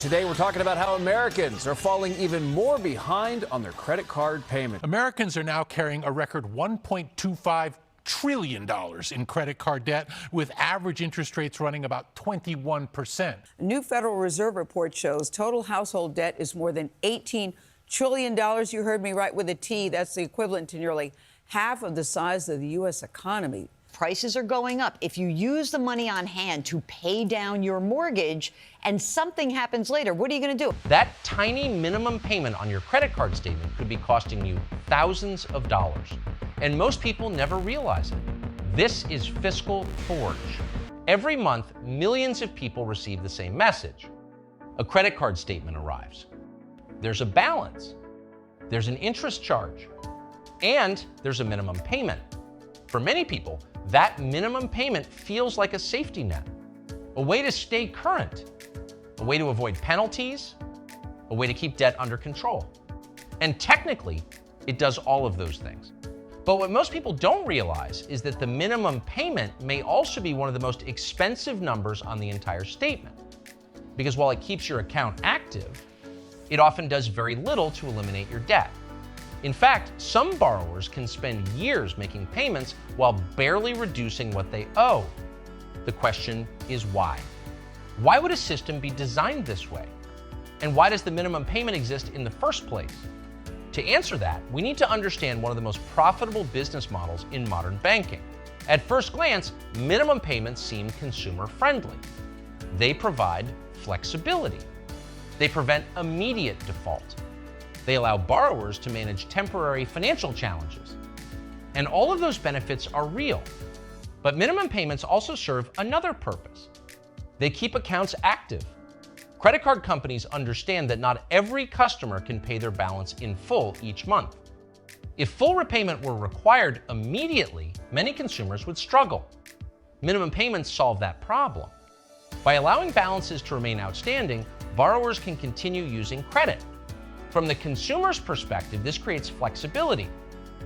Today, we're talking about how Americans are falling even more behind on their credit card payment. Americans are now carrying a record $1.25 trillion in credit card debt, with average interest rates running about 21%. A new Federal Reserve report shows total household debt is more than $18 trillion. You heard me right with a T. That's the equivalent to nearly half of the size of the U.S. economy. Prices are going up. If you use the money on hand to pay down your mortgage and something happens later, what are you going to do? That tiny minimum payment on your credit card statement could be costing you thousands of dollars. And most people never realize it. This is Fiscal Forge. Every month, millions of people receive the same message. A credit card statement arrives. There's a balance. There's an interest charge. And there's a minimum payment. For many people, that minimum payment feels like a safety net, a way to stay current, a way to avoid penalties, a way to keep debt under control. And technically, it does all of those things. But what most people don't realize is that the minimum payment may also be one of the most expensive numbers on the entire statement. Because while it keeps your account active, it often does very little to eliminate your debt. In fact, some borrowers can spend years making payments while barely reducing what they owe. The question is why? Why would a system be designed this way? And why does the minimum payment exist in the first place? To answer that, we need to understand one of the most profitable business models in modern banking. At first glance, minimum payments seem consumer-friendly. They provide flexibility. They prevent immediate default. They allow borrowers to manage temporary financial challenges. And all of those benefits are real. But minimum payments also serve another purpose. They keep accounts active. Credit card companies understand that not every customer can pay their balance in full each month. If full repayment were required immediately, many consumers would struggle. Minimum payments solve that problem. By allowing balances to remain outstanding, borrowers can continue using credit. From the consumer's perspective, this creates flexibility.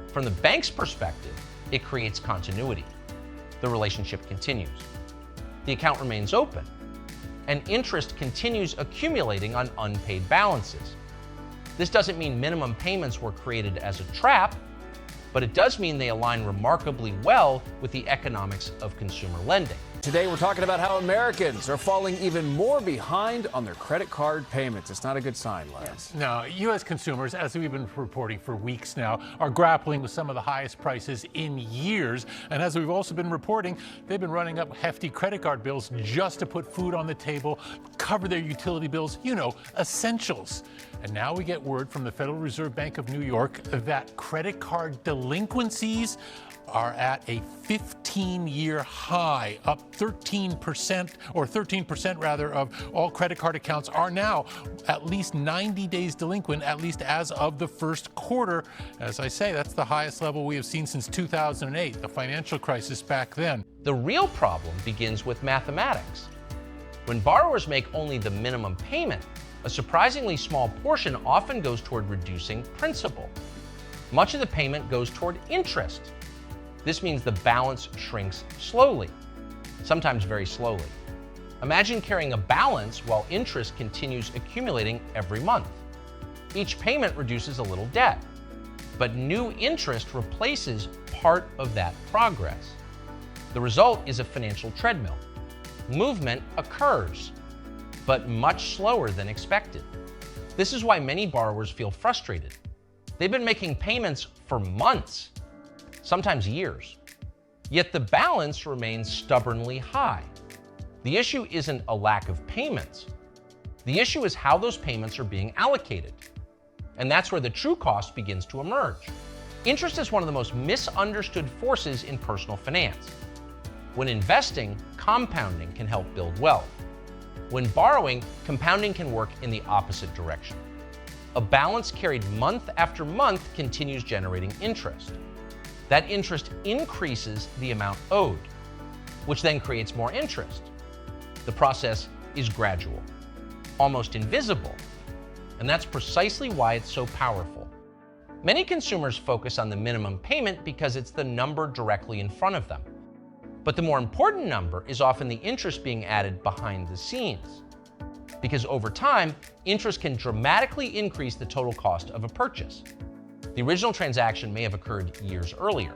From the bank's perspective, it creates continuity. The relationship continues. The account remains open, and interest continues accumulating on unpaid balances. This doesn't mean minimum payments were created as a trap, but it does mean they align remarkably well with the economics of consumer lending. Today, we're talking about how Americans are falling even more behind on their credit card payments. It's not a good sign, Lance. Now, U.S. consumers, as we've been reporting for weeks now, are grappling with some of the highest prices in years. And as we've also been reporting, they've been running up hefty credit card bills just to put food on the table, cover their utility bills, essentials. And now we get word from the Federal Reserve Bank of New York that credit card delinquencies are at a 15-year high, up 13%, or 13% rather, of all credit card accounts are now at least 90 days delinquent, at least as of the first quarter. As I say, that's the highest level we have seen since 2008, the financial crisis back then. The real problem begins with mathematics. When borrowers make only the minimum payment, a surprisingly small portion often goes toward reducing principal. Much of the payment goes toward interest. This means the balance shrinks slowly, sometimes very slowly. Imagine carrying a balance while interest continues accumulating every month. Each payment reduces a little debt, but new interest replaces part of that progress. The result is a financial treadmill. Movement occurs, but much slower than expected. This is why many borrowers feel frustrated. They've been making payments for months, sometimes years. Yet the balance remains stubbornly high. The issue isn't a lack of payments. The issue is how those payments are being allocated. And that's where the true cost begins to emerge. Interest is one of the most misunderstood forces in personal finance. When investing, compounding can help build wealth. When borrowing, compounding can work in the opposite direction. A balance carried month after month continues generating interest. That interest increases the amount owed, which then creates more interest. The process is gradual, almost invisible, and that's precisely why it's so powerful. Many consumers focus on the minimum payment because it's the number directly in front of them. But the more important number is often the interest being added behind the scenes. because over time, interest can dramatically increase the total cost of a purchase. The original transaction may have occurred years earlier.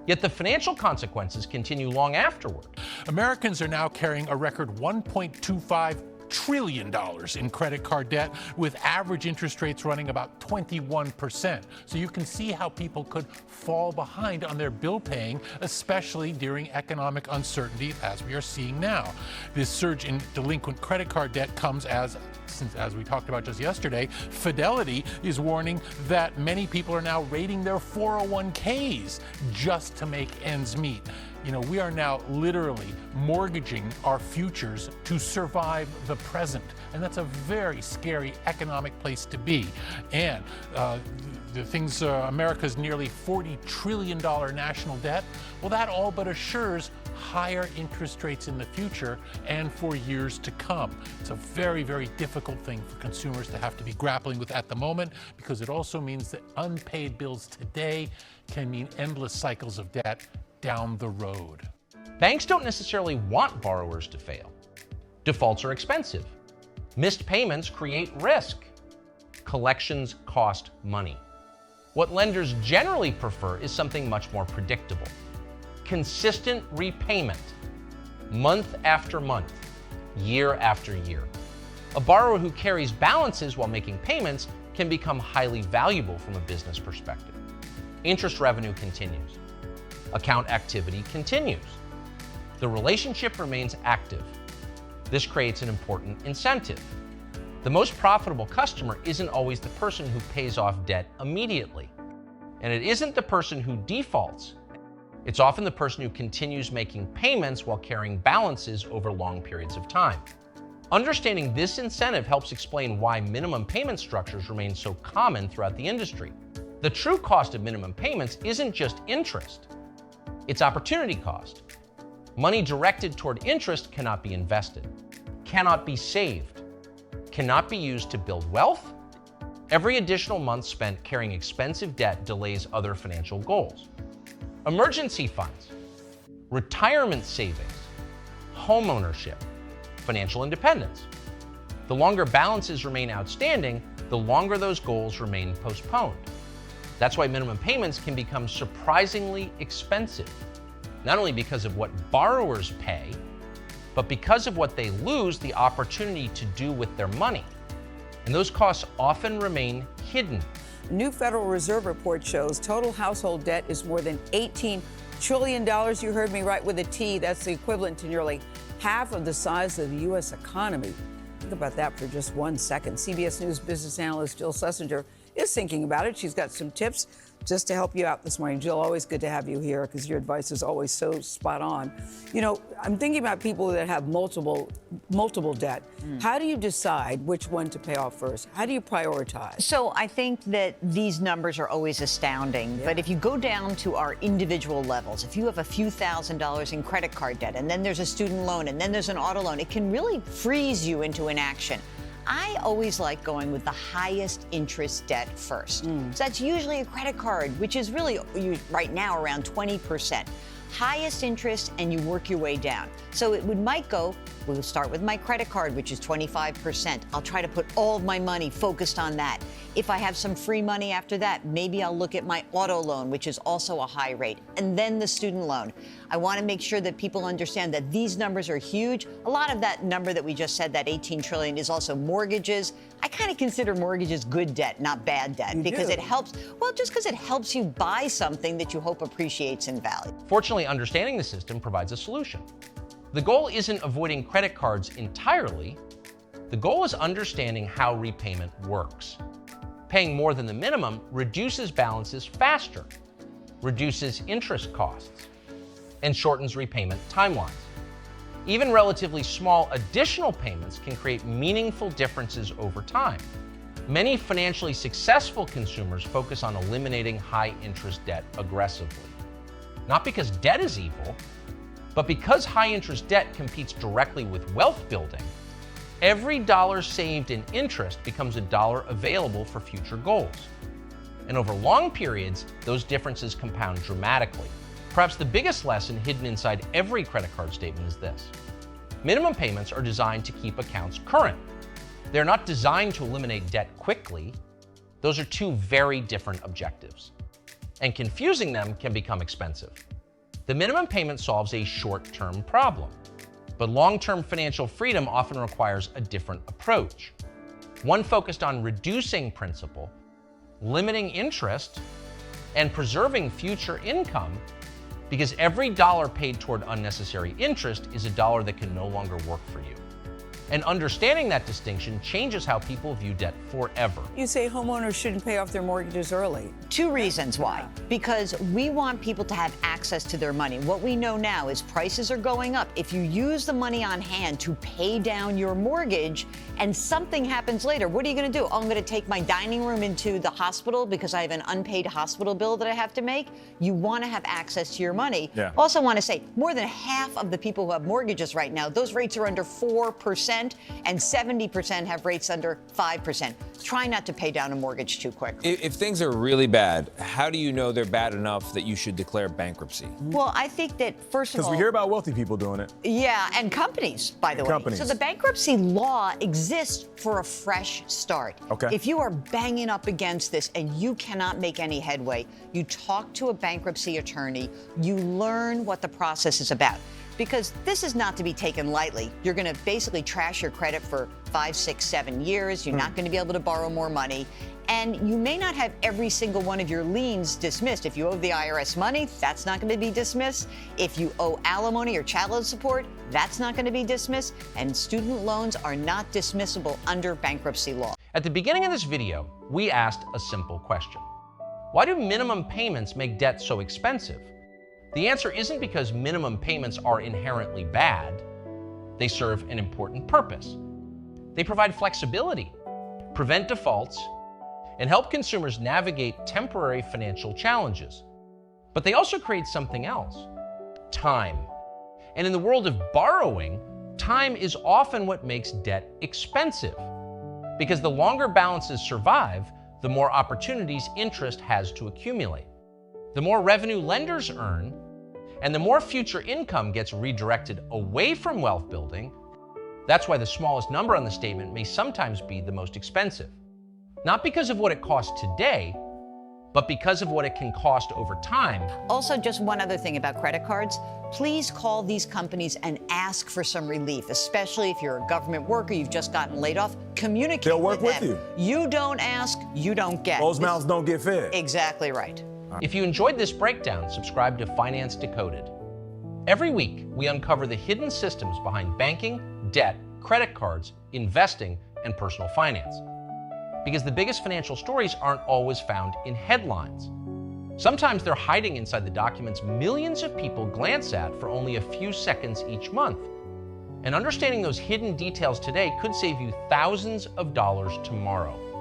Yet the financial consequences continue long afterward. Americans are now carrying a record $1.25 trillion in credit card debt, with average interest rates running about 21%. So you can see how people could fall behind on their bill paying, especially during economic uncertainty, as we are seeing now. This surge in delinquent credit card debt comes as we talked about just yesterday, Fidelity is warning that many people are now raiding their 401ks just to make ends meet. You know, we are now literally mortgaging our futures to survive the present. And that's a very scary economic place to be. And America's nearly $40 trillion national debt, well, that all but assures higher interest rates in the future and for years to come. It's a very, very difficult thing for consumers to have to be grappling with at the moment, because it also means that unpaid bills today can mean endless cycles of debt down the road. Banks don't necessarily want borrowers to fail. Defaults are expensive. Missed payments create risk. Collections cost money. What lenders generally prefer is something much more predictable. Consistent repayment, month after month, year after year. A borrower who carries balances while making payments can become highly valuable from a business perspective. Interest revenue continues. Account activity continues. The relationship remains active. This creates an important incentive. The most profitable customer isn't always the person who pays off debt immediately. And it isn't the person who defaults. It's often the person who continues making payments while carrying balances over long periods of time. Understanding this incentive helps explain why minimum payment structures remain so common throughout the industry. The true cost of minimum payments isn't just interest. It's opportunity cost. Money directed toward interest cannot be invested, cannot be saved, cannot be used to build wealth. Every additional month spent carrying expensive debt delays other financial goals. Emergency funds, retirement savings, home ownership, financial independence. The longer balances remain outstanding, the longer those goals remain postponed. That's why minimum payments can become surprisingly expensive, not only because of what borrowers pay, but because of what they lose the opportunity to do with their money. And those costs often remain hidden. A new Federal Reserve report shows total household debt is more than $18 trillion. You heard me right with a T. That's the equivalent to nearly half of the size of the U.S. economy. Think about that for just 1 second. CBS News business analyst Jill Schlesinger is thinking about it. She's got some tips just to help you out this morning. Jill, always good to have you here because your advice is always so spot on. You know, I'm thinking about people that have multiple debt. How do you decide which one to pay off first? How do you prioritize? So I think that these numbers are always astounding. But if you go down to our individual levels, if you have a few $1,000s in credit card debt, and then there's a student loan, and then there's an auto loan, it can really freeze you into inaction. I always like going with the highest interest debt first. So that's usually a credit card, which is really right now around 20%. Highest interest, and you work your way down. So it might go, we'll start with my credit card, which is 25%. I'll try to put all of my money focused on that. If I have some free money after that, maybe I'll look at my auto loan, which is also a high rate, and then the student loan. I want to make sure that people understand that these numbers are huge. A lot of that number that we just said, that 18 trillion, is also mortgages. I kind of consider mortgages good debt, not bad debt, because it helps, well, just because it helps you buy something that you hope appreciates in value. Fortunately, understanding the system provides a solution. The goal isn't avoiding credit cards entirely. The goal is understanding how repayment works. Paying more than the minimum reduces balances faster, reduces interest costs, and shortens repayment timelines. Even relatively small additional payments can create meaningful differences over time. Many financially successful consumers focus on eliminating high interest debt aggressively. Not because debt is evil, but because high interest debt competes directly with wealth building. Every dollar saved in interest becomes a dollar available for future goals. And over long periods, those differences compound dramatically. Perhaps the biggest lesson hidden inside every credit card statement is this: minimum payments are designed to keep accounts current. They're not designed to eliminate debt quickly. Those are two very different objectives. And confusing them can become expensive. The minimum payment solves a short-term problem, but long-term financial freedom often requires a different approach. One focused on reducing principal, limiting interest, and preserving future income, because every dollar paid toward unnecessary interest is a dollar that can no longer work for you. And understanding that distinction changes how people view debt forever. You say homeowners shouldn't pay off their mortgages early. Two reasons why. Because we want people to have access to their money. What we know now is prices are going up. If you use the money on hand to pay down your mortgage and something happens later, what are you going to do? Oh, I'm going to take my dining room into the hospital because I have an unpaid hospital bill that I have to make. You want to have access to your money. Yeah. Also want to say, more than half of the people who have mortgages right now, those rates are under 4%, and 70% have rates under 5%. Try not to pay down a mortgage too quick. If things are really bad, how do you know they're bad enough that you should declare bankruptcy? Well, I think that, first of all... Because we hear about wealthy people doing it. Yeah, and companies, by the way. Companies. So the bankruptcy law exists for a fresh start. Okay. If you are banging up against this and you cannot make any headway, you talk to a bankruptcy attorney, you learn what the process is about. Because this is not to be taken lightly. You're going to basically trash your credit for 5, 6, 7 years. You're not going to be able to borrow more money. And you may not have every single one of your liens dismissed. If you owe the IRS money, that's not going to be dismissed. If you owe alimony or child support, that's not going to be dismissed. And student loans are not dismissible under bankruptcy law. At the beginning of this video, we asked a simple question. Why do minimum payments make debt so expensive? The answer isn't because minimum payments are inherently bad. They serve an important purpose. They provide flexibility, prevent defaults, and help consumers navigate temporary financial challenges. But they also create something else: time. And in the world of borrowing, time is often what makes debt expensive. Because the longer balances survive, the more opportunities interest has to accumulate. The more revenue lenders earn, and the more future income gets redirected away from wealth building. That's why the smallest number on the statement may sometimes be the most expensive. Not because of what it costs today, but because of what it can cost over time. Also, just one other thing about credit cards. Please call these companies and ask for some relief, especially if you're a government worker, you've just gotten laid off. Communicate They'll work with with them. You don't ask, you don't get. Closed mouths don't get fed. Exactly right. If you enjoyed this breakdown, subscribe to Finance Decoded. Every week, we uncover the hidden systems behind banking, debt, credit cards, investing, and personal finance. Because the biggest financial stories aren't always found in headlines. Sometimes they're hiding inside the documents millions of people glance at for only a few seconds each month. And understanding those hidden details today could save you thousands of dollars tomorrow.